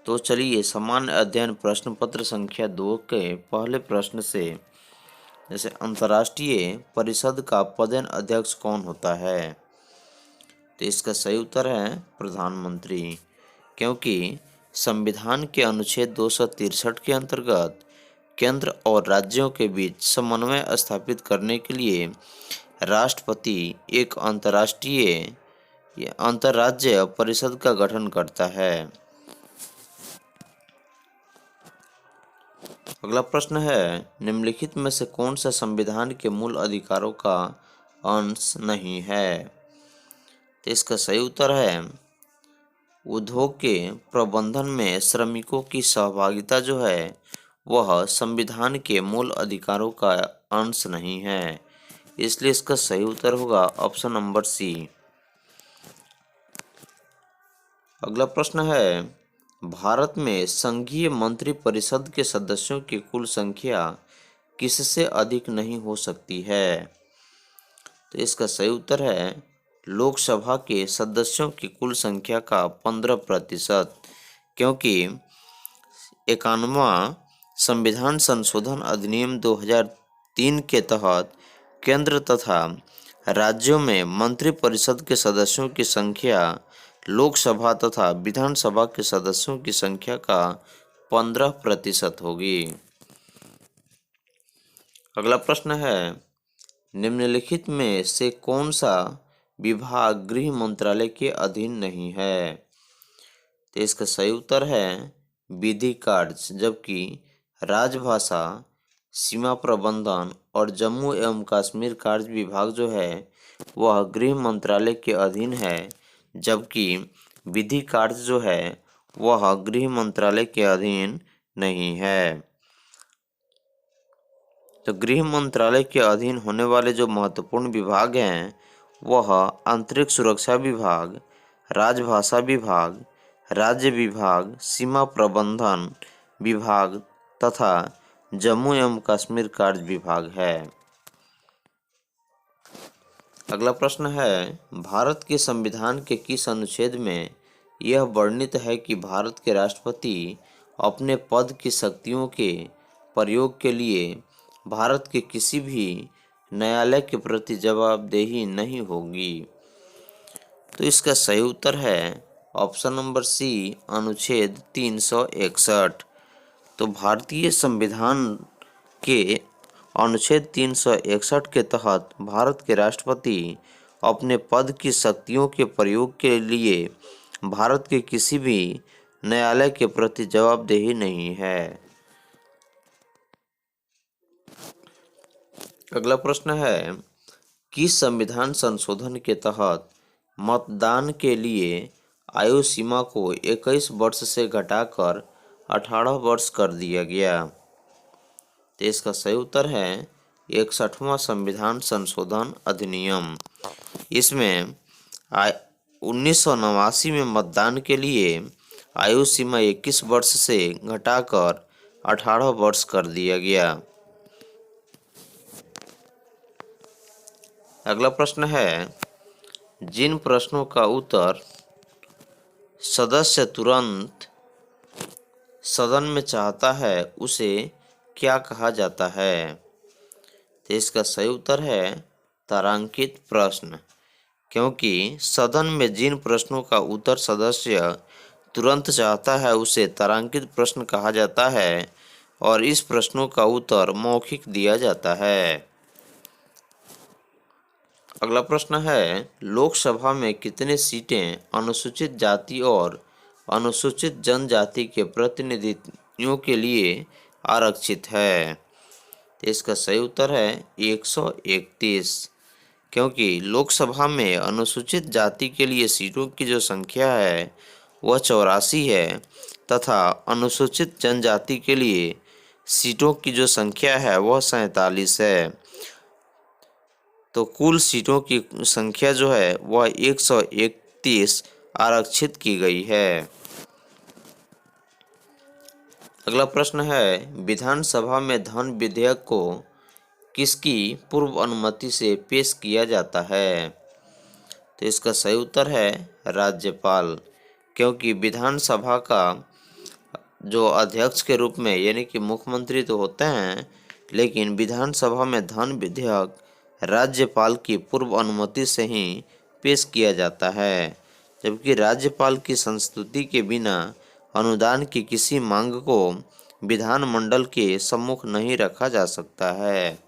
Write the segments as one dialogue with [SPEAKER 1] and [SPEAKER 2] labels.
[SPEAKER 1] तो चलिए सामान्य अध्ययन प्रश्न पत्र संख्या 2 के पहले प्रश्न से, जैसे अंतर्राष्ट्रीय परिषद का पदेन अध्यक्ष कौन होता है। तो इसका सही उत्तर है प्रधानमंत्री, क्योंकि संविधान के अनुच्छेद 263 के अंतर्गत केंद्र और राज्यों के बीच समन्वय स्थापित करने के लिए राष्ट्रपति एक अंतर्राज्य परिषद का गठन करता है। अगला प्रश्न है, निम्नलिखित में से कौन सा संविधान के मूल अधिकारों का अंश नहीं है। तो इसका सही उत्तर है उद्योग के प्रबंधन में श्रमिकों की सहभागिता जो है वह संविधान के मूल अधिकारों का अंश नहीं है, इसलिए इसका सही उत्तर होगा ऑप्शन नंबर सी। अगला प्रश्न है, भारत में संघीय मंत्रिपरिषद के सदस्यों की कुल संख्या किससे अधिक नहीं हो सकती है। तो इसका सही उत्तर है लोकसभा के सदस्यों की कुल संख्या का 15%, क्योंकि 91वां संविधान संशोधन अधिनियम 2003 के तहत केंद्र तथा राज्यों में मंत्रिपरिषद के सदस्यों की संख्या लोकसभा तथा विधानसभा के सदस्यों की संख्या का 15% होगी। अगला प्रश्न है, निम्नलिखित में से कौन सा विभाग गृह मंत्रालय के अधीन नहीं है। तो इसका सही उत्तर है विधि कार्य, जबकि राजभाषा, सीमा प्रबंधन और जम्मू एवं कश्मीर कार्य विभाग जो है वह गृह मंत्रालय के अधीन है, जबकि विधि कार्य जो है वह गृह मंत्रालय के अधीन नहीं है। तो गृह मंत्रालय के अधीन होने वाले जो महत्वपूर्ण विभाग हैं वह आंतरिक सुरक्षा विभाग, राजभाषा विभाग, राज्य विभाग, सीमा प्रबंधन विभाग तथा जम्मू एवं कश्मीर कार्य विभाग है। अगला प्रश्न है, भारत के संविधान के किस अनुच्छेद में यह वर्णित है कि भारत के राष्ट्रपति अपने पद की शक्तियों के प्रयोग के लिए भारत के किसी भी न्यायालय के प्रति जवाबदेही नहीं होगी। तो इसका सही उत्तर है ऑप्शन नंबर सी, अनुच्छेद 361। तो भारतीय संविधान के अनुच्छेद 361 के तहत भारत के राष्ट्रपति अपने पद की शक्तियों के प्रयोग के लिए भारत के किसी भी न्यायालय के प्रति जवाबदेही नहीं है। अगला प्रश्न है, किस संविधान संशोधन के तहत मतदान के लिए आयु सीमा को 21 वर्ष से घटाकर 18 वर्ष कर दिया गया। तो इसका सही उत्तर है 61वां संविधान संशोधन अधिनियम। इसमें 1989 में मतदान के लिए आयु सीमा 21 वर्ष से घटाकर 18 वर्ष कर दिया गया। अगला प्रश्न है, जिन प्रश्नों का उत्तर सदस्य तुरंत सदन में चाहता है उसे क्या कहा जाता है। तो इसका सही उत्तर है तारांकित प्रश्न, क्योंकि सदन में जिन प्रश्नों का उत्तर सदस्य तुरंत चाहता है उसे तारांकित प्रश्न कहा जाता है और इस प्रश्नों का उत्तर मौखिक दिया जाता है। अगला प्रश्न है, लोकसभा में कितने सीटें अनुसूचित जाति और अनुसूचित जनजाति के प्रतिनिधियों के लिए आरक्षित है। इसका सही उत्तर है 131, क्योंकि लोकसभा में अनुसूचित जाति के लिए सीटों की जो संख्या है वह 84 है तथा अनुसूचित जनजाति के लिए सीटों की जो संख्या है वह 47 है। तो कुल सीटों की संख्या जो है वह 131 आरक्षित की गई है। अगला प्रश्न है, विधानसभा में धन विधेयक को किसकी पूर्व अनुमति से पेश किया जाता है। तो इसका सही उत्तर है राज्यपाल, क्योंकि विधानसभा का जो अध्यक्ष के रूप में यानी कि मुख्यमंत्री तो होते हैं, लेकिन विधानसभा में धन विधेयक राज्यपाल की पूर्व अनुमति से ही पेश किया जाता है, जबकि राज्यपाल की संस्तुति के बिना अनुदान की किसी मांग को विधानमंडल के सम्मुख नहीं रखा जा सकता है।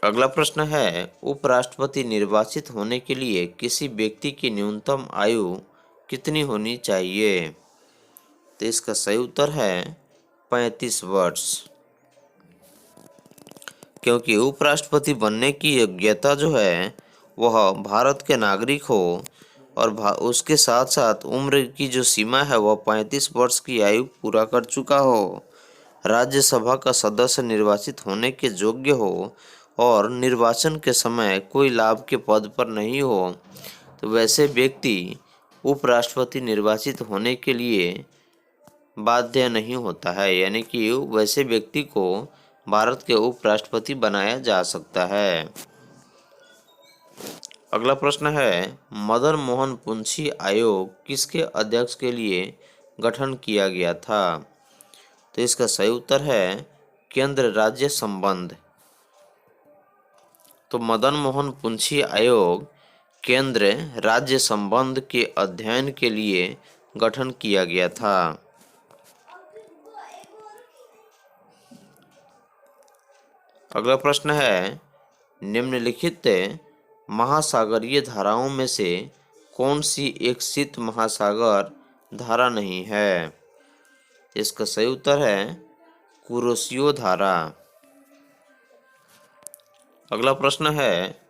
[SPEAKER 1] अगला प्रश्न है, उपराष्ट्रपति निर्वाचित होने के लिए किसी व्यक्ति की न्यूनतम आयु कितनी होनी चाहिए? तो इसका सही उत्तर है 35 वर्ष, क्योंकि उपराष्ट्रपति बनने की योग्यता जो है वह भारत के नागरिक हो और उसके साथ साथ उम्र की जो सीमा है वह 35 वर्ष की आयु पूरा कर चुका हो, राज्यसभा का सदस्य निर्वाचित होने के योग्य हो और निर्वाचन के समय कोई लाभ के पद पर नहीं हो, तो वैसे व्यक्ति उपराष्ट्रपति निर्वाचित होने के लिए बाध्य नहीं होता है, यानी कि वैसे व्यक्ति को भारत के उपराष्ट्रपति बनाया जा सकता है। अगला प्रश्न है, मदन मोहन पुंछी आयोग किसके अध्यक्ष के लिए गठन किया गया था? तो इसका सही उत्तर है केंद्र राज्य संबंध। तो मदन मोहन पुंछी आयोग केंद्र राज्य संबंध के अध्ययन के लिए गठन किया गया था। अगला प्रश्न है, निम्नलिखित महासागरीय धाराओं में से कौन सी एक शीत महासागर धारा नहीं है? इसका सही उत्तर है कुरोशियो धारा। अगला प्रश्न है,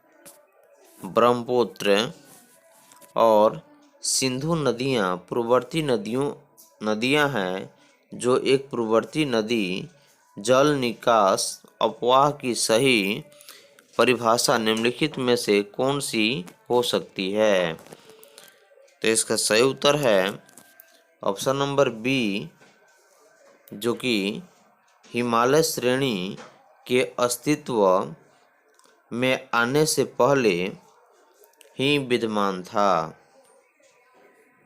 [SPEAKER 1] ब्रह्मपुत्र और सिंधु नदियां पूर्ववर्ती नदियां हैं, जो एक पूर्ववर्ती नदी जल निकास अपवाह की सही परिभाषा निम्नलिखित में से कौन सी हो सकती है? तो इसका सही उत्तर है ऑप्शन नंबर बी, जो कि हिमालय श्रेणी के अस्तित्व में आने से पहले ही विद्यमान था,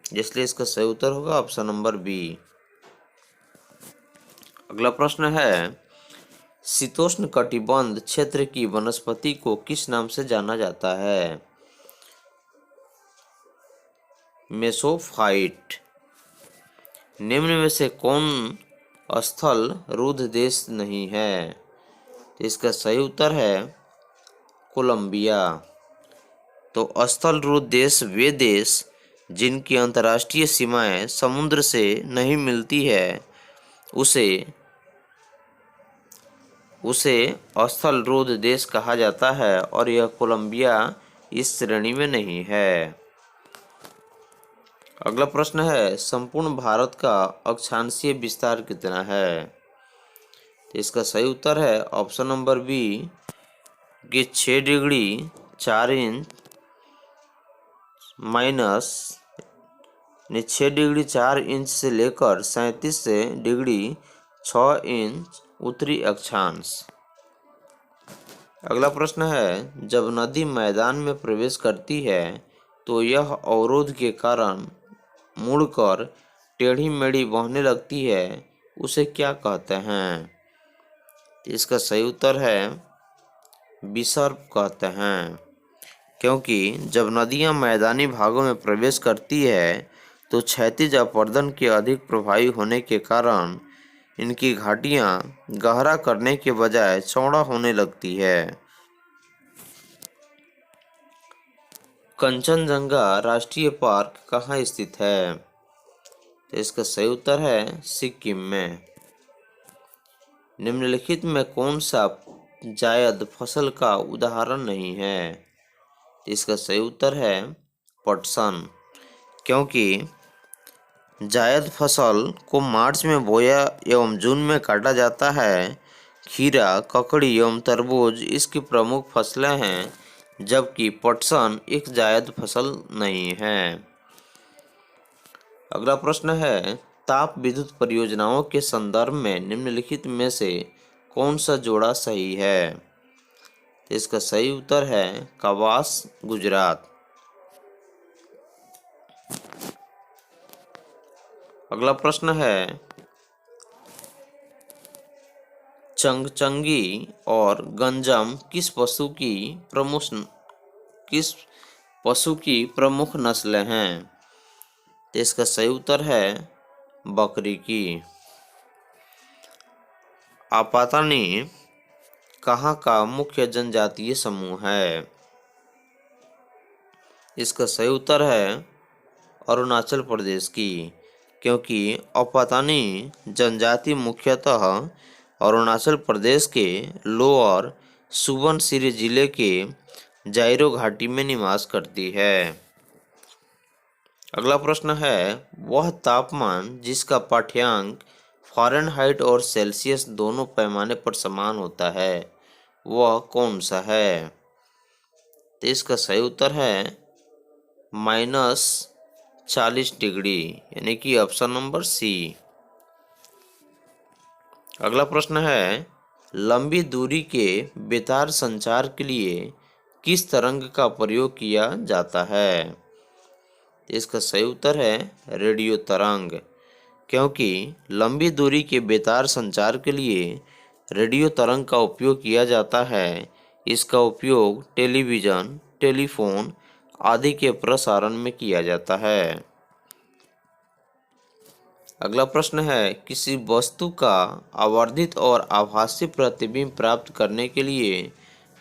[SPEAKER 1] इसलिए इसका सही उत्तर होगा ऑप्शन नंबर बी। अगला प्रश्न है, शीतोष्ण कटिबंध क्षेत्र की वनस्पति को किस नाम से जाना जाता है? मेसोफाइट। निम्न में से कौन स्थल रुद्ध देश नहीं है? इसका सही उत्तर है कोलंबिया। तो स्थल रुद्ध देश वे देश जिनकी अंतर्राष्ट्रीय सीमाएं समुद्र से नहीं मिलती है, उसे स्थल रुद्ध देश कहा जाता है, और यह कोलंबिया इस श्रेणी में नहीं है। अगला प्रश्न है, संपूर्ण भारत का अक्षांशीय विस्तार कितना है? तो इसका सही उत्तर है ऑप्शन नंबर बी कि 6 degree 4 inch minus 6 degree 4 inch से लेकर 37 डिग्री 6 इंच उत्तरी अक्षांश। अगला प्रश्न है, जब नदी मैदान में प्रवेश करती है तो यह अवरोध के कारण मुड़कर टेढ़ी मेढ़ी बहने लगती है, उसे क्या कहते हैं? इसका सही उत्तर है विसर्प कहते हैं, क्योंकि जब नदियां मैदानी भागों में प्रवेश करती है तो क्षैतिज अपरदन के अधिक प्रभावी होने के कारण इनकी घाटियां गहरा करने के बजाय चौड़ा होने लगती है। कंचनजंगा राष्ट्रीय पार्क कहाँ स्थित है? तो इसका सही उत्तर है सिक्किम में। निम्नलिखित में कौन सा जायद फसल का उदाहरण नहीं है? तो इसका सही उत्तर है पटसन, क्योंकि जायद फसल को मार्च में बोया एवं जून में काटा जाता है। खीरा, ककड़ी एवं तरबूज इसकी प्रमुख फसलें हैं, जबकि पटसन एक जायद फसल नहीं है। अगला प्रश्न है, ताप विद्युत परियोजनाओं के संदर्भ में निम्नलिखित में से कौन सा जोड़ा सही है? इसका सही उत्तर है कवास, गुजरात। अगला प्रश्न है, चंगचंगी और गंजम किस पशु की प्रमुख नस्लें हैं? तो इसका सही उत्तर है बकरी की। आपातानी कहाँ का मुख्य जनजातीय समूह है? इसका सही उत्तर है अरुणाचल प्रदेश की, क्योंकि आपातानी जनजाति मुख्यतः अरुणाचल प्रदेश के लोअर सुबनसिरी जिले के जाइरो घाटी में निवास करती है। अगला प्रश्न है, वह तापमान जिसका पाठ्यांक फ़ारेनहाइट और सेल्सियस दोनों पैमाने पर समान होता है वह कौन सा है? तो इसका सही उत्तर है -40 डिग्री, यानी कि ऑप्शन नंबर सी। अगला प्रश्न है, लंबी दूरी के बेतार संचार के लिए किस तरंग का प्रयोग किया जाता है? इसका सही उत्तर है रेडियो तरंग, क्योंकि लंबी दूरी के बेतार संचार के लिए रेडियो तरंग का उपयोग किया जाता है। इसका उपयोग टेलीविज़न, टेलीफोन आदि के प्रसारण में किया जाता है। अगला प्रश्न है, किसी वस्तु का आवर्धित और आभासी प्रतिबिंब प्राप्त करने के लिए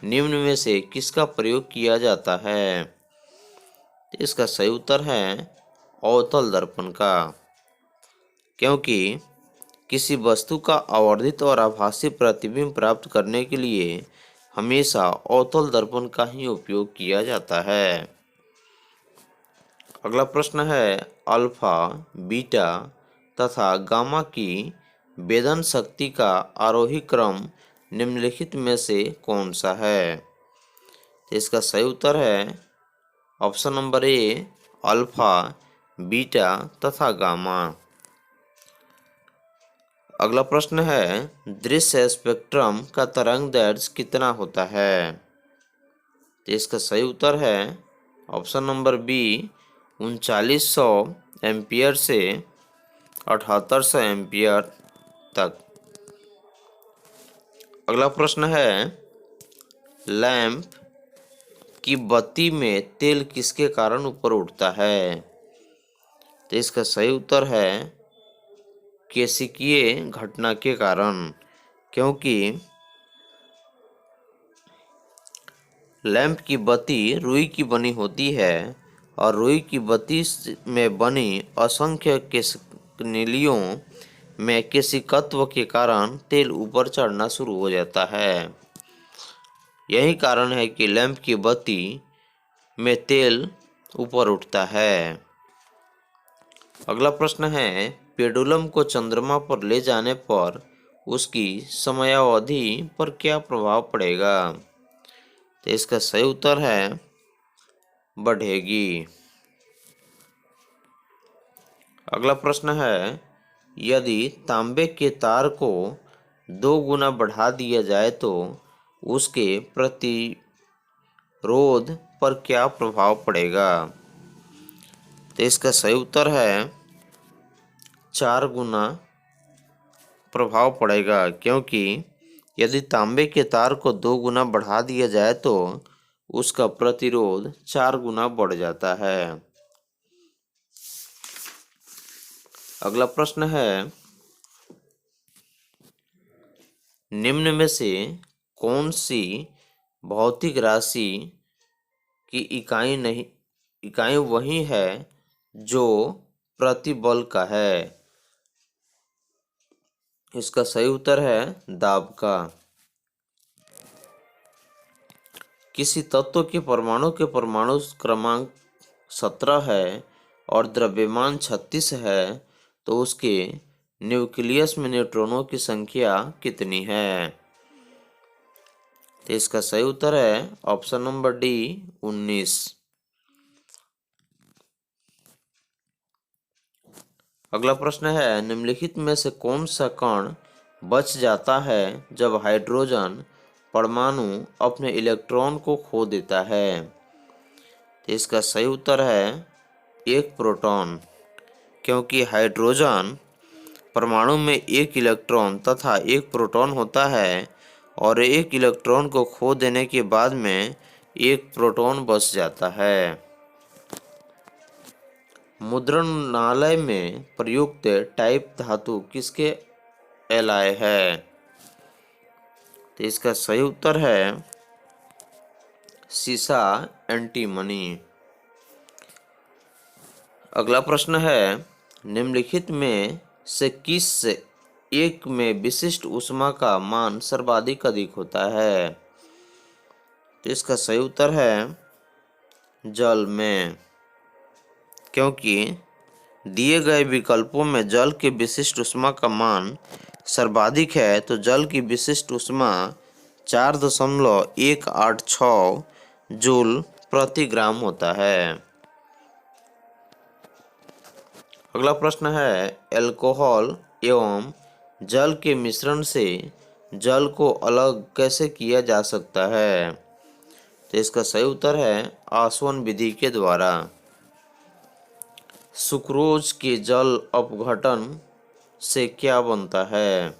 [SPEAKER 1] निम्न में से किसका प्रयोग किया जाता है? इसका सही उत्तर है अवतल दर्पण का, क्योंकि किसी वस्तु का आवर्धित और आभासी प्रतिबिंब प्राप्त करने के लिए हमेशा अवतल दर्पण का ही उपयोग किया जाता है। अगला प्रश्न है, अल्फा, बीटा तथा गामा की वेदन शक्ति का आरोही क्रम निम्नलिखित में से कौन सा है? तो इसका सही उत्तर है option number A, alpha, beta तथा गामा। अगला प्रश्न है, दृश्य स्पेक्ट्रम का तरंग दैर्ध्य कितना होता है? तो इसका सही उत्तर है ऑप्शन नंबर बी, 3900 एम्पियर से 7800 एम्पियर तक। अगला प्रश्न है, लैंप की बत्ती में तेल किसके कारण ऊपर उठता है? तो इसका सही उत्तर है केशिकीय घटना के कारण, क्योंकि लैंप की बत्ती रुई की बनी होती है और रुई की बत्ती में बनी असंख्य केशिकानिलियों में केशिकत्व के कारण तेल ऊपर चढ़ना शुरू हो जाता है। यही कारण है कि लैंप की बत्ती में तेल ऊपर उठता है। अगला प्रश्न है, पेंडुलम को चंद्रमा पर ले जाने पर उसकी समयावधि पर क्या प्रभाव पड़ेगा? तो इसका सही उत्तर है बढ़ेगी। अगला प्रश्न है, यदि तांबे के तार को 2 गुना बढ़ा दिया जाए तो उसके प्रतिरोध पर क्या प्रभाव पड़ेगा? तो इसका सही उत्तर है 4 गुना प्रभाव पड़ेगा, क्योंकि यदि तांबे के तार को 2 गुना बढ़ा दिया जाए तो उसका प्रतिरोध 4 गुना बढ़ जाता है। अगला प्रश्न है, निम्न में से कौन सी भौतिक राशि की इकाई वही है जो प्रतिबल का है? इसका सही उत्तर है दाब का। किसी तत्व के परमाणु क्रमांक 17 है और द्रव्यमान 36 है तो उसके न्यूक्लियस में न्यूट्रॉनों की संख्या कितनी है? तो इसका सही उत्तर है ऑप्शन नंबर डी, 19। अगला प्रश्न है, निम्नलिखित में से कौन सा कण बच जाता है जब हाइड्रोजन परमाणु अपने इलेक्ट्रॉन को खो देता है? तो इसका सही उत्तर है एक प्रोटॉन, क्योंकि हाइड्रोजन परमाणु में एक इलेक्ट्रॉन तथा एक प्रोटॉन होता है और एक इलेक्ट्रॉन को खो देने के बाद में एक प्रोटॉन बच जाता है। मुद्रणालय में प्रयुक्त टाइप धातु किसके एलाय है? तो इसका सही उत्तर है सीसा एंटीमनी। अगला प्रश्न है, निम्नलिखित में से किस एक में विशिष्ट ऊष्मा का मान सर्वाधिक अधिक होता है? तो इसका सही उत्तर है जल में, क्योंकि दिए गए विकल्पों में जल के विशिष्ट ऊष्मा का मान सर्वाधिक है, तो जल की विशिष्ट ऊष्मा 4.186 जूल प्रति ग्राम होता है। अगला प्रश्न है, अल्कोहल एवं जल के मिश्रण से जल को अलग कैसे किया जा सकता है? तो इसका सही उत्तर है आसवन विधि के द्वारा। सुक्रोज के जल अपघटन से क्या बनता है?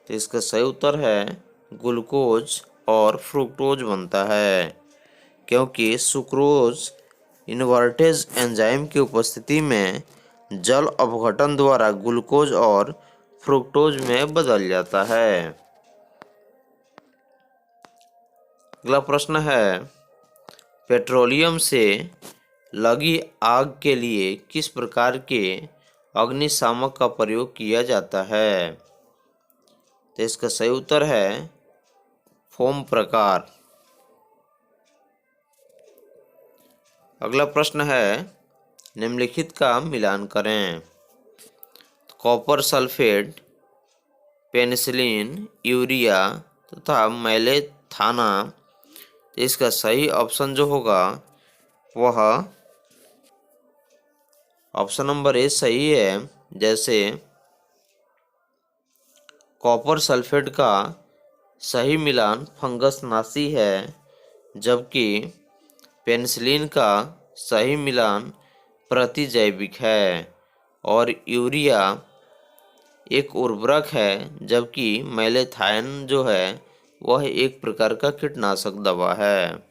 [SPEAKER 1] तो इसका सही उत्तर है ग्लूकोज और फ्रुक्टोज बनता है, क्योंकि सुक्रोज इन्वर्टेज एंजाइम की उपस्थिति में जल अपघटन द्वारा ग्लूकोज और फ्रुक्टोज में बदल जाता है। अगला प्रश्न है, पेट्रोलियम से लगी आग के लिए किस प्रकार के अग्निशामक का प्रयोग किया जाता है? तो इसका सही उत्तर है फोम प्रकार। अगला प्रश्न है, निम्नलिखित का मिलान करें। कॉपर सल्फेट, पेनिसिलिन, यूरिया तथा मैलेथाना। इसका सही ऑप्शन जो होगा वह ऑप्शन नंबर ए सही है। जैसे कॉपर सल्फेट का सही मिलान फंगस नाशी है, जबकि पेनिसिलिन का सही मिलान प्रतिजैविक है और यूरिया एक उर्वरक है, जबकि मैलेथाइन जो है वह एक प्रकार का कीटनाशक दवा है।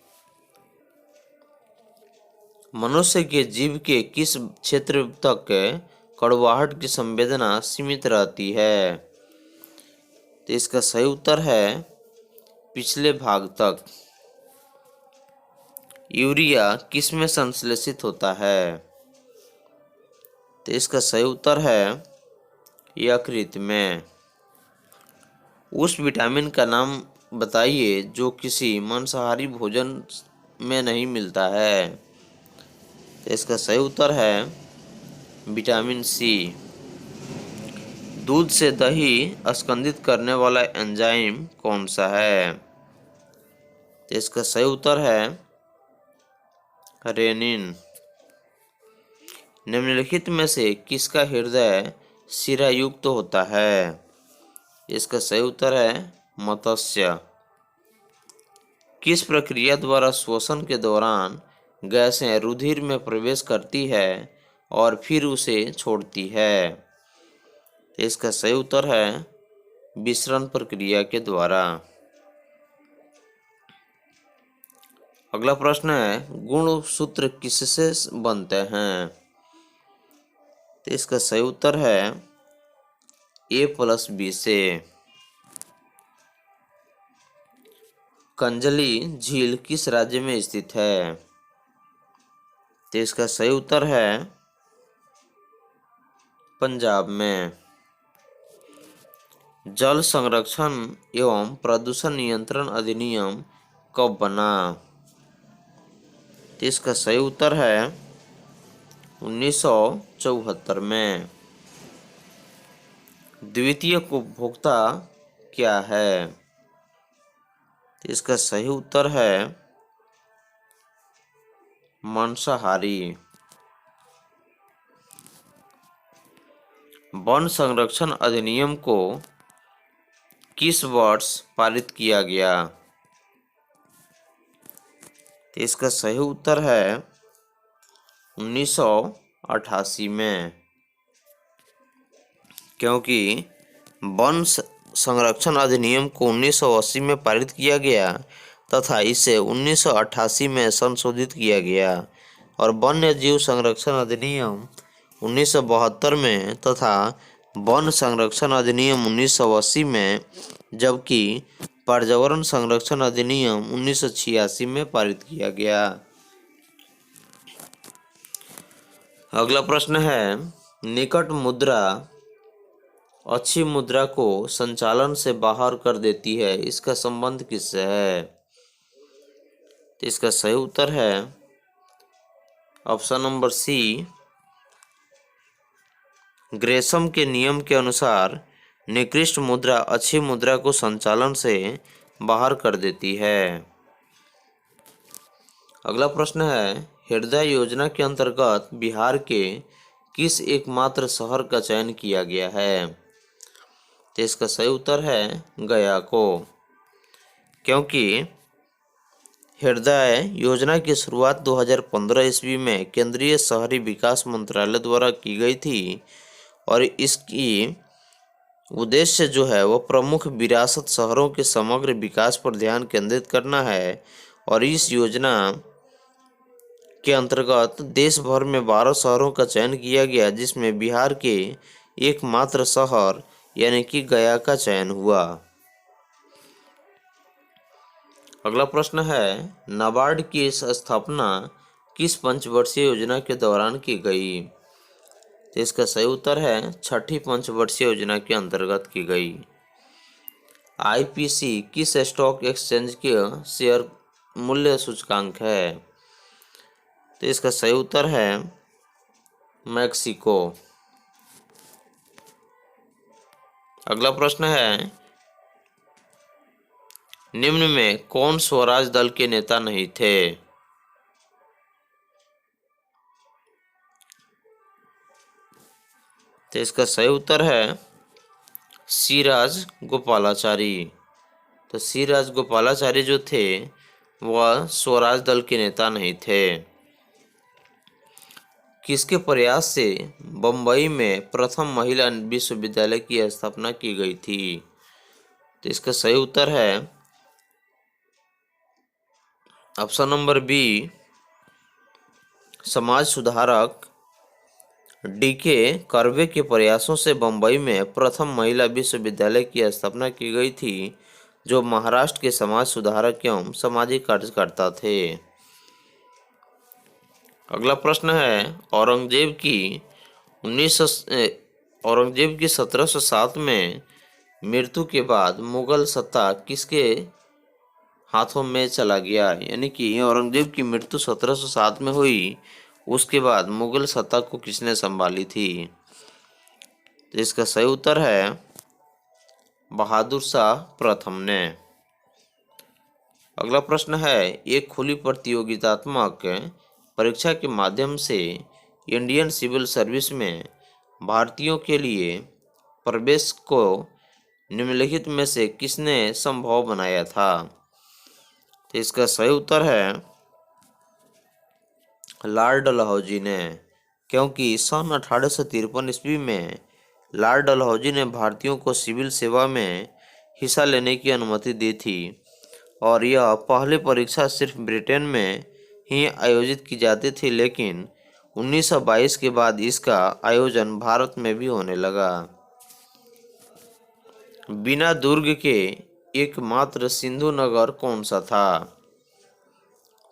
[SPEAKER 1] मनुष्य के जीभ के किस क्षेत्र तक कड़वाहट की संवेदना सीमित रहती है? तो इसका सही उत्तर है पिछले भाग तक। यूरिया किस में संश्लेषित होता है? तो इसका सही उत्तर है यकृत में। उस विटामिन का नाम बताइए जो किसी मांसाहारी भोजन में नहीं मिलता है। तो इसका सही उत्तर है विटामिन सी। दूध से दही स्कंदित करने वाला एंजाइम कौन सा है? तो इसका सही उत्तर है रेनिन। निम्नलिखित में से किसका हृदय शिरायुक्त होता है? इसका सही उत्तर है मत्स्य। किस प्रक्रिया द्वारा श्वसन के दौरान गैसें रुधिर में प्रवेश करती है और फिर उसे छोड़ती है? इसका सही उत्तर है विसरण प्रक्रिया के द्वारा। अगला प्रश्न है, गुणसूत्र किससे बनते हैं? तो इसका सही उत्तर है A+B से। कंजली झील किस राज्य में स्थित है? तो इसका सही उत्तर है पंजाब में। जल संरक्षण एवं प्रदूषण नियंत्रण अधिनियम कब बना? तो इसका सही उत्तर है 1974 में। द्वितीय उपभोक्ता क्या है? तो इसका सही उत्तर है मांसाहारी। वन संरक्षण अधिनियम को किस वर्ष पारित किया गया? तो इसका सही उत्तर है 19 1988 में, क्योंकि वन संरक्षण अधिनियम को 1980 में पारित किया गया तथा इसे 1988 में संशोधित किया गया और वन्य जीव संरक्षण अधिनियम 1972 में तथा वन संरक्षण अधिनियम 1980 में, जबकि पर्यावरण संरक्षण अधिनियम 1986 में पारित किया गया। अगला प्रश्न है, निकट मुद्रा अच्छी मुद्रा को संचालन से बाहर कर देती है, इसका संबंध किससे है? तो इसका सही उत्तर है ऑप्शन नंबर सी, ग्रेशम के नियम के अनुसार निकृष्ट मुद्रा अच्छी मुद्रा को संचालन से बाहर कर देती है। अगला प्रश्न है, हृदय योजना के अंतर्गत बिहार के किस एकमात्र शहर का चयन किया गया है? तो इसका सही उत्तर है गया को, क्योंकि हृदय योजना की शुरुआत 2015 ईस्वी में केंद्रीय शहरी विकास मंत्रालय द्वारा की गई थी और इसकी उद्देश्य जो है वो प्रमुख विरासत शहरों के समग्र विकास पर ध्यान केंद्रित करना है और इस योजना के अंतर्गत देश भर में 12 शहरों का चयन किया गया, जिसमें बिहार के एकमात्र शहर यानी कि गया का चयन हुआ। अगला प्रश्न है, नाबार्ड की स्थापना किस पंचवर्षीय योजना के दौरान की गई? तो इसका सही उत्तर है छठी पंचवर्षीय योजना के अंतर्गत की गई। आईपीसी किस स्टॉक एक्सचेंज के शेयर मूल्य सूचकांक है? तो इसका सही उत्तर है मैक्सिको। अगला प्रश्न है, निम्न में कौन स्वराज दल के नेता नहीं थे? तो इसका सही उत्तर है सी राजगोपालाचारी। तो सी राजगोपालाचारी जो थे वह स्वराज दल के नेता नहीं थे। किसके प्रयास से बम्बई में प्रथम महिला विश्वविद्यालय की स्थापना की गई थी? तो इसका सही उत्तर है ऑप्शन नंबर बी, समाज सुधारक डीके कर्वे के प्रयासों से बम्बई में प्रथम महिला विश्वविद्यालय की स्थापना की गई थी, जो महाराष्ट्र के समाज सुधारक एवं सामाजिक कार्यकर्ता थे। अगला प्रश्न है, औरंगजेब की 1707 में मृत्यु के बाद मुगल सत्ता किसके हाथों में चला गया? यानी कि औरंगजेब की मृत्यु 1707 में हुई, उसके बाद मुगल सत्ता को किसने संभाली थी? तो इसका सही उत्तर है बहादुर शाह प्रथम ने। अगला प्रश्न है, एक खुली प्रतियोगितात्मक परीक्षा के माध्यम से इंडियन सिविल सर्विस में भारतीयों के लिए प्रवेश को निम्नलिखित में से किसने संभव बनाया था? तो इसका सही उत्तर है लॉर्ड डलहौजी ने, क्योंकि सन 1853 ईस्वी में लॉर्ड डलहौजी ने भारतीयों को सिविल सेवा में हिस्सा लेने की अनुमति दी थी और यह पहली परीक्षा सिर्फ ब्रिटेन में ही आयोजित की जाती थी, लेकिन 1922 के बाद इसका आयोजन भारत में भी होने लगा। बिना दुर्ग के एकमात्र सिंधु नगर कौन सा था?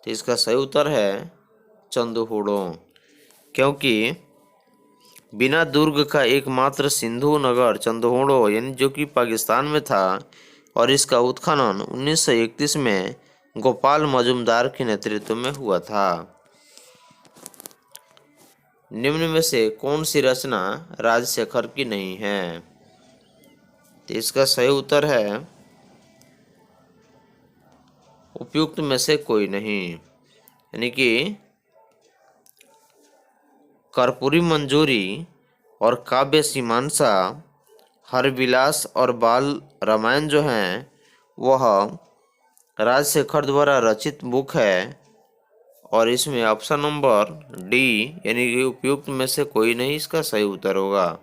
[SPEAKER 1] तो इसका सही उत्तर है चंदहुड़ो, क्योंकि बिना दुर्ग का एकमात्र सिंधु नगर चंदहुड़ो यानी जो कि पाकिस्तान में था और इसका उत्खनन 1931 में गोपाल मजुमदार के नेतृत्व में हुआ था। निम्न में से कौन सी रचना राजशेखर की नहीं है? तो इसका सही उत्तर है उपयुक्त में से कोई नहीं, यानी कि कर्पूरी मंजूरी और काव्य सीमांसा, हरविलास और बाल रामायण जो हैं वह राजशेखर द्वारा रचित बुक है और इसमें ऑप्शन नंबर डी यानी कि उपयुक्त में से कोई नहीं इसका सही उत्तर होगा।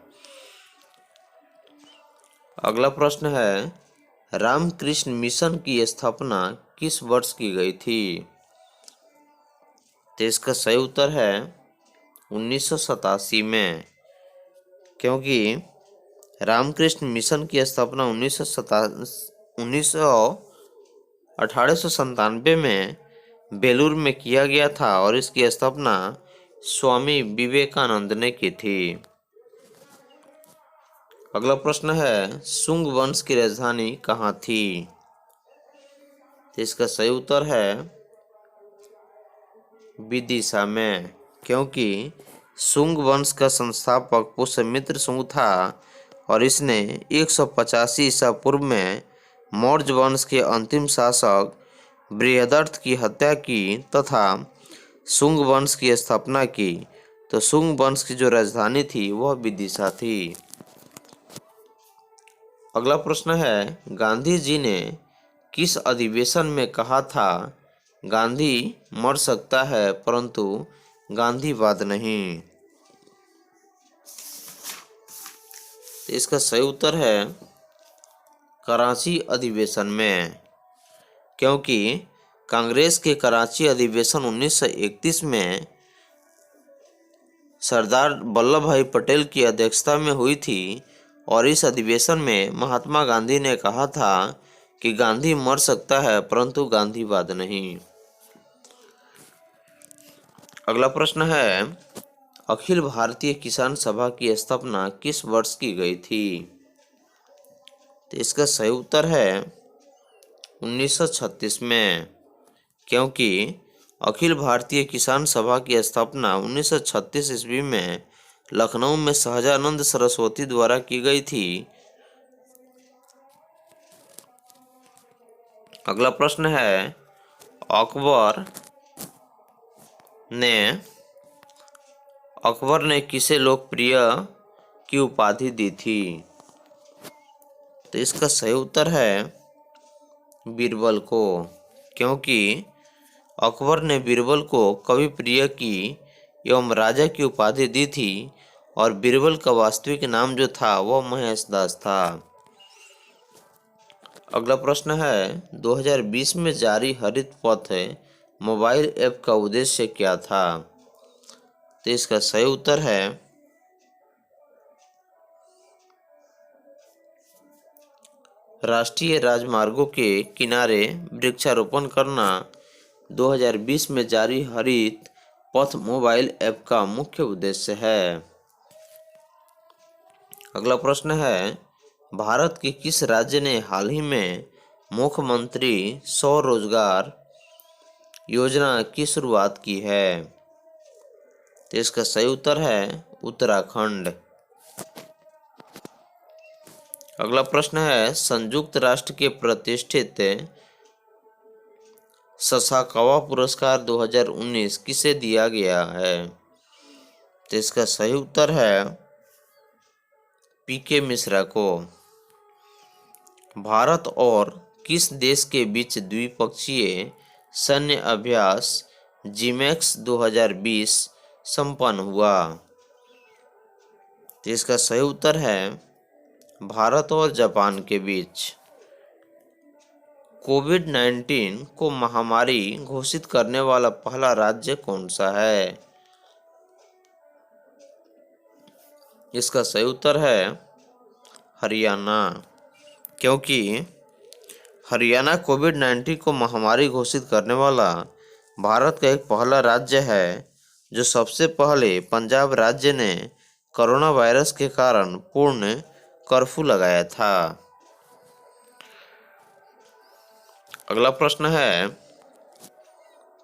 [SPEAKER 1] अगला प्रश्न है, रामकृष्ण मिशन की स्थापना किस वर्ष की गई थी? तो इसका सही उत्तर है 1987 में, क्योंकि रामकृष्ण मिशन की स्थापना 1897 में बेलूर में किया गया था और इसकी स्थापना स्वामी विवेकानंद ने की थी। अगला प्रश्न है, शुंग वंश की राजधानी कहाँ थी? तो इसका सही उत्तर है विदिशा में, क्योंकि शुंग वंश का संस्थापक पुष्यमित्र शुंग था और इसने 185 ईसा पूर्व में मौर्य वंश के अंतिम शासक बृहदर्थ की हत्या की तथा शुंग वंश की स्थापना की। तो शुंग वंश की जो राजधानी थी वह विदिशा थी। अगला प्रश्न है, गांधी जी ने किस अधिवेशन में कहा था, गांधी मर सकता है परंतु गांधीवाद नहीं? तो इसका सही उत्तर है कराची अधिवेशन में, क्योंकि कांग्रेस के कराची अधिवेशन 1931 में सरदार वल्लभ भाई पटेल की अध्यक्षता में हुई थी और इस अधिवेशन में महात्मा गांधी ने कहा था कि गांधी मर सकता है परंतु गांधीवाद नहीं। अगला प्रश्न है, अखिल भारतीय किसान सभा की स्थापना किस वर्ष की गई थी? तो इसका सही उत्तर है 1936 में, क्योंकि अखिल भारतीय किसान सभा की स्थापना 1936 ईस्वी में लखनऊ में सहजानंद सरस्वती द्वारा की गई थी। अगला प्रश्न है, अकबर ने किसे लोकप्रिय की उपाधि दी थी? तो इसका सही उत्तर है बीरबल को, क्योंकि अकबर ने बीरबल को कवि प्रिय की एवं राजा की उपाधि दी थी और बीरबल का वास्तविक नाम जो था वह महेश दास था। अगला प्रश्न है, 2020 में जारी हरित पथ मोबाइल ऐप का उद्देश्य क्या था? तो इसका सही उत्तर है राष्ट्रीय राजमार्गों के किनारे वृक्षारोपण करना 2020 में जारी हरित पथ मोबाइल ऐप का मुख्य उद्देश्य है। अगला प्रश्न है, भारत के किस राज्य ने हाल ही में मुख्यमंत्री स्वरोजगार योजना की शुरुआत की है? तो इसका सही उत्तर है उत्तराखंड। अगला प्रश्न है, संयुक्त राष्ट्र के प्रतिष्ठित ससाकावा पुरस्कार 2019 किसे दिया गया है? तो इसका सही उत्तर है पीके मिश्रा को। भारत और किस देश के बीच द्विपक्षीय सैन्य अभ्यास जिमैक्स 2020 संपन्न हुआ? तो इसका सही उत्तर है भारत और जापान के बीच। कोविड-19 को महामारी घोषित करने वाला पहला राज्य कौन सा है? इसका सही उत्तर है हरियाणा, क्योंकि हरियाणा कोविड-19 को महामारी घोषित करने वाला भारत का एक पहला राज्य है, जो सबसे पहले पंजाब राज्य ने कोरोना वायरस के कारण पूर्ण कर्फ्यू लगाया था। अगला प्रश्न है,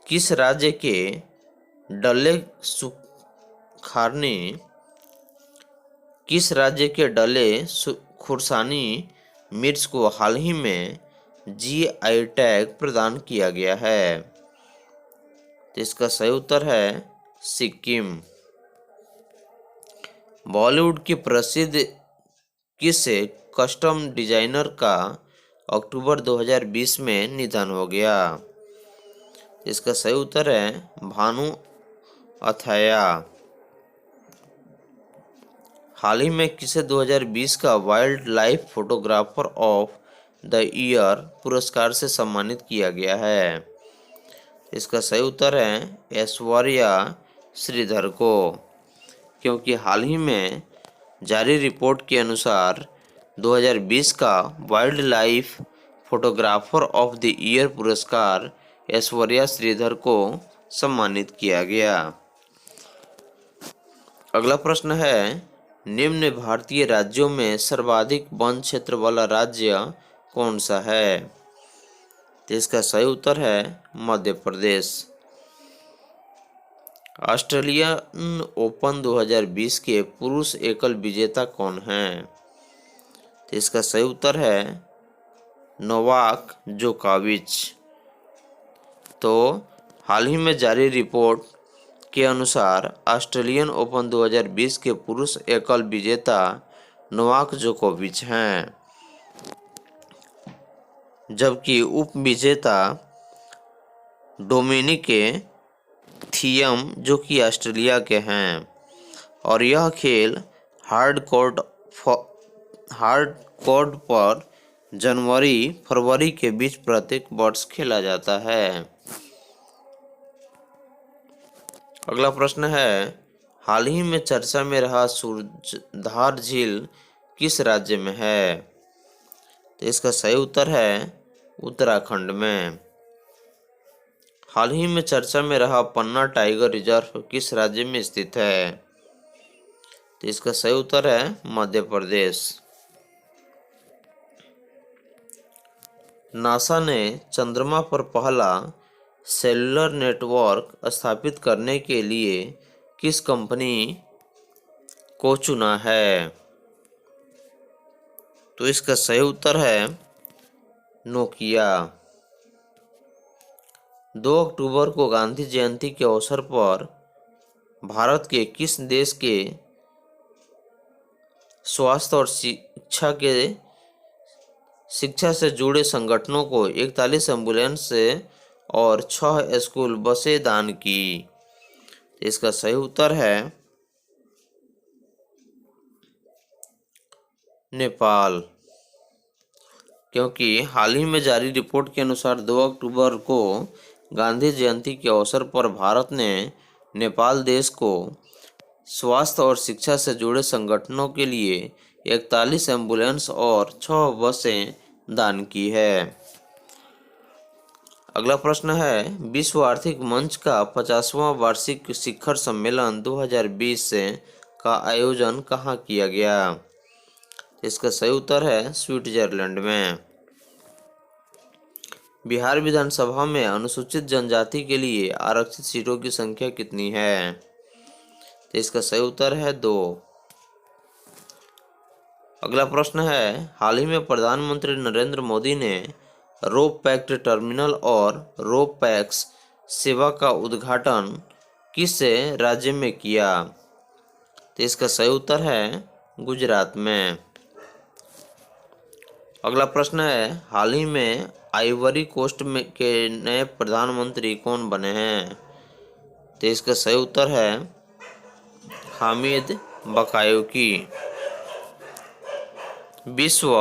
[SPEAKER 1] किस राज्य के खुर्सानी मिर्च को हाल ही में जीआई टैग प्रदान किया गया है? तो इसका सही उत्तर है सिक्किम। बॉलीवुड की प्रसिद्ध किस कस्टम डिजाइनर का अक्टूबर 2020 में निधन हो गया? इसका सही उत्तर है भानु अथैया। हाल ही में किसे 2020 का wild life photographer of the year पुरस्कार से सम्मानित किया गया है? इसका सही उत्तर है ऐश्वर्या श्रीधर को, क्योंकि हाल ही में जारी रिपोर्ट के अनुसार 2020 का wild life photographer of the year पुरस्कार ऐश्वर्या श्रीधर को सम्मानित किया गया। अगला प्रश्न है, निम्न भारतीय राज्यों में सर्वाधिक वन क्षेत्र वाला राज्य कौन सा है? तो इसका सही उत्तर है मध्य प्रदेश। ऑस्ट्रेलियन ओपन 2020 के पुरुष एकल विजेता कौन हैं? तो इसका सही उत्तर है नोवाक जोकोविच। तो हाल ही में जारी रिपोर्ट के अनुसार ऑस्ट्रेलियन ओपन 2020 के पुरुष एकल विजेता नोवाक जोकोविच हैं, जबकि उप विजेता डोमिनिक थियम जो कि ऑस्ट्रेलिया के हैं, और यह खेल हार्ड कोर्ट पर जनवरी फरवरी के बीच प्रत्येक वर्ष खेला जाता है। अगला प्रश्न है, हाल ही में चर्चा में रहा सूरजधार झील किस राज्य में है? तो इसका सही उत्तर है उत्तराखंड में। हाल ही में चर्चा में रहा पन्ना टाइगर रिजर्व किस राज्य में स्थित है? तो इसका सही उत्तर है मध्य प्रदेश। नासा ने चंद्रमा पर पहला सेलुलर नेटवर्क स्थापित करने के लिए किस कंपनी को चुना है? तो इसका सही उत्तर है नोकिया। 2 अक्टूबर को गांधी जयंती के अवसर पर भारत के किस देश के स्वास्थ्य और शिक्षा से जुड़े संगठनों को 41 एम्बुलेंस से और 6 स्कूल बसें दान की? इसका सही उत्तर है नेपाल, क्योंकि हाल ही में जारी रिपोर्ट के अनुसार 2 अक्टूबर को गांधी जयंती के अवसर पर भारत ने नेपाल देश को स्वास्थ्य और शिक्षा से जुड़े संगठनों के लिए 41 एम्बुलेंस और 6 बसें दान की है। अगला प्रश्न है, विश्व आर्थिक मंच का 50वां वार्षिक शिखर सम्मेलन 2020 का आयोजन कहाँ किया गया? इसका सही उत्तर है स्विट्जरलैंड में। बिहार विधानसभा में अनुसूचित जनजाति के लिए आरक्षित सीटों की संख्या कितनी है? तो इसका सही उत्तर है 2। अगला प्रश्न है, हाल ही में प्रधानमंत्री नरेंद्र मोदी ने रोप पैक्ट टर्मिनल और रोप पैक्स सेवा का उद्घाटन किस राज्य में किया? तो इसका सही उत्तर है गुजरात में। अगला प्रश्न है, हाल ही में आइवरी कोस्ट में के नए प्रधानमंत्री कौन बने हैं? तो इसका सही उत्तर है हामिद बकायोकी। विश्व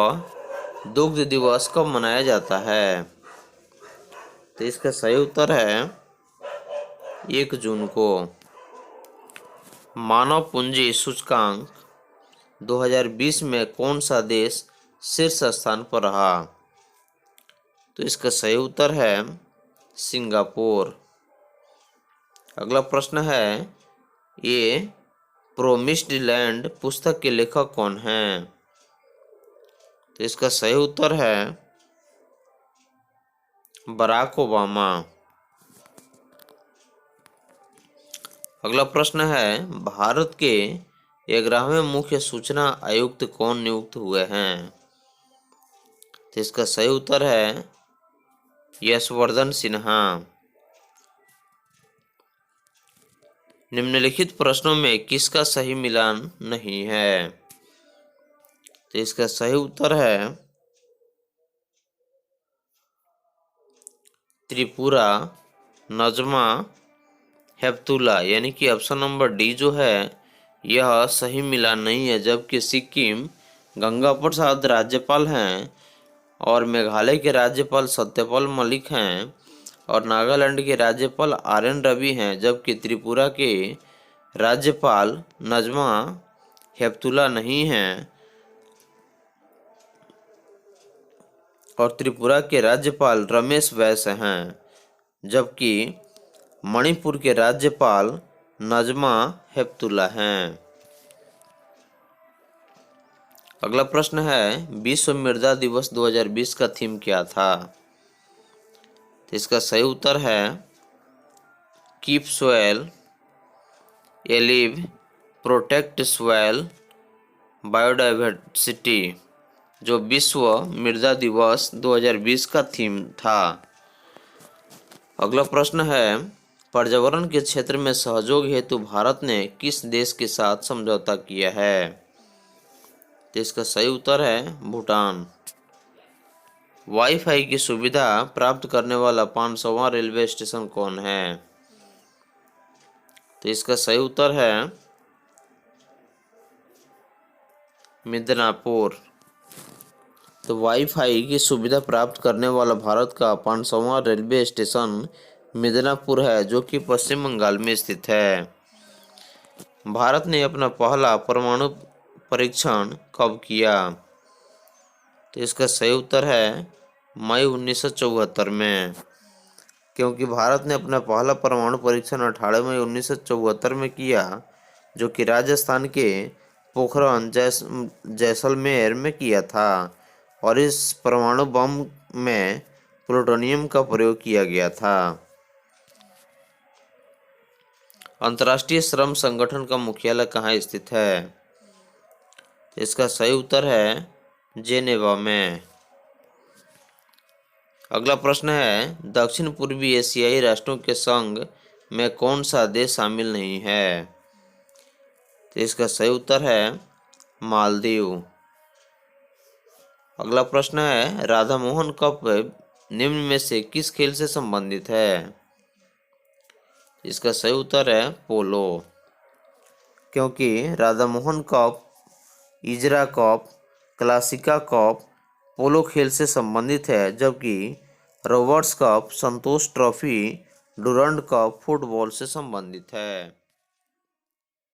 [SPEAKER 1] दुग्ध दिवस कब मनाया जाता है? तो इसका सही उत्तर है 1 जून को। मानव पूंजी सूचकांक 2020 में कौन सा देश शीर्ष स्थान पर रहा? तो इसका सही उत्तर है सिंगापुर। अगला प्रश्न है, ये प्रोमिस्ड लैंड पुस्तक के लेखक कौन हैं? तो इसका सही उत्तर है बराक ओबामा। अगला प्रश्न है, भारत के 11वें मुख्य सूचना आयुक्त कौन नियुक्त हुए हैं? तो इसका सही उत्तर है यशवर्धन सिन्हा। निम्नलिखित प्रश्नों में किसका सही मिलान नहीं है? तो इसका सही उत्तर है त्रिपुरा, नजमा हेप्तुला, यानी कि ऑप्शन नंबर डी जो है यह सही मिलान नहीं है, जबकि सिक्किम गंगा प्रसाद राज्यपाल हैं और मेघालय के राज्यपाल सत्यपाल मलिक हैं और नागालैंड के राज्यपाल RN रवि हैं, जबकि त्रिपुरा के राज्यपाल नजमा हेप्तुला नहीं हैं और त्रिपुरा के राज्यपाल रमेश बैस हैं, जबकि मणिपुर के राज्यपाल नजमा हेप्तुला हैं। अगला प्रश्न है विश्व मृदा दिवस 2020 का थीम क्या था? तो इसका सही उत्तर है keep soil alive protect soil biodiversity, जो विश्व मृदा दिवस 2020 का थीम था। अगला प्रश्न है पर्यावरण के क्षेत्र में सहयोग हेतु भारत ने किस देश के साथ समझौता किया है? तो इसका सही उत्तर है भूटान। वाईफाई की सुविधा प्राप्त करने वाला 500वां रेलवे स्टेशन कौन है? तो इसका सही उत्तर है मिदनापुर। तो वाईफाई की सुविधा प्राप्त करने वाला भारत का 500वां रेलवे स्टेशन मिदनापुर है, जो कि पश्चिम बंगाल में स्थित है। भारत ने अपना पहला परमाणु परीक्षण कब किया? तो इसका सही उत्तर है मई 1974 में, क्योंकि भारत ने अपना पहला परमाणु परीक्षण 18 मई 1974 में किया, जो कि राजस्थान के पोखरण जैसलमेर में किया था और इस परमाणु बम में प्लूटोनियम का प्रयोग किया गया था। अंतर्राष्ट्रीय श्रम संगठन का मुख्यालय कहाँ स्थित है? इसका सही उत्तर है जेनेवा में। अगला प्रश्न है दक्षिण पूर्वी एशियाई राष्ट्रों के संघ में कौन सा देश शामिल नहीं है? तो इसका सही उत्तर है मालदीव। अगला प्रश्न है राधा मोहन कप निम्न में से किस खेल से संबंधित है? इसका सही उत्तर है पोलो, क्योंकि Radha Mohan cup, Ezra cup, Classica cup polo खेल से संबंधित है, जबकि Roberts cup, Santosh trophy, Durand cup football से संबंधित है।